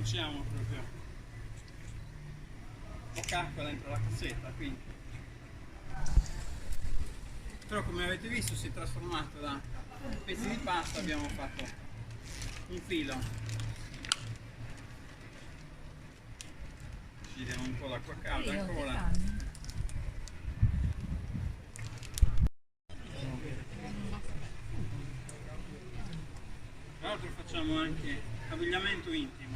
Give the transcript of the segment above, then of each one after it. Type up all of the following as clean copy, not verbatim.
cuociamo proprio poca acqua dentro la cassetta, quindi. Però come avete visto si è trasformato da pezzi di pasta, abbiamo fatto un filo. Ci diamo un po' d'acqua calda ancora. Tra l'altro facciamo anche abbigliamento intimo.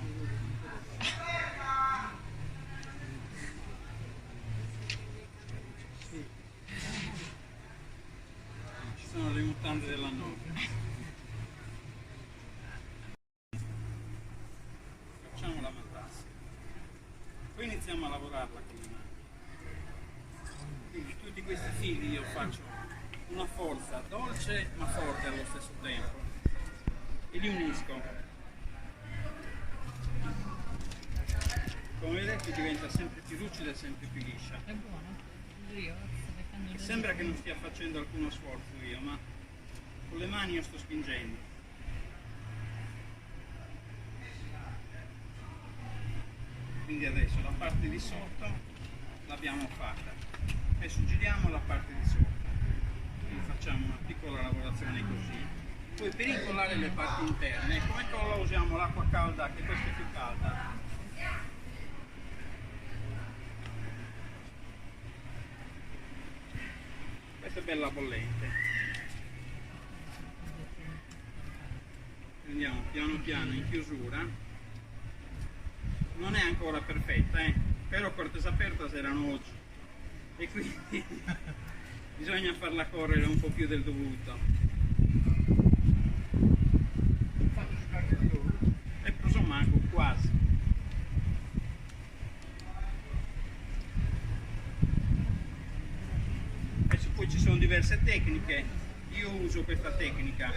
Ci sono le mutande della nonna. Facciamo la matassa. Poi iniziamo a lavorarla con le mani. Quindi tutti questi fili io faccio una forza dolce ma forte allo stesso tempo e li unisco. Come vedete diventa sempre più lucida e sempre più liscia. È buono. E sembra che non stia facendo alcuno sforzo io, ma con le mani io sto spingendo. Quindi adesso la parte di sotto l'abbiamo fatta. Adesso giriamo la parte di sotto. Quindi facciamo una piccola lavorazione così. Poi per incollare le parti interne, come colla usiamo l'acqua calda, che questa è più calda. Questa è bella bollente. Andiamo piano piano in chiusura. Non è ancora perfetta, però cortes apertas erano oggi e quindi bisogna farla correre un po' più del dovuto. E insomma quasi. Poi ci sono diverse tecniche, io uso questa tecnica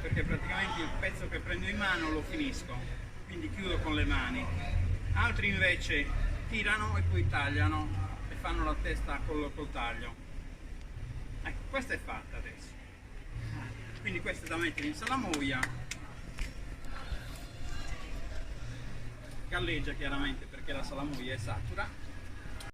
perché praticamente il pezzo che prendo in mano lo finisco, quindi chiudo con le mani. Altri invece tirano e poi tagliano e fanno la testa col taglio. Ecco, questa è fatta adesso. Quindi questa è da mettere in salamoia. Galleggia chiaramente perché la salamoia è satura.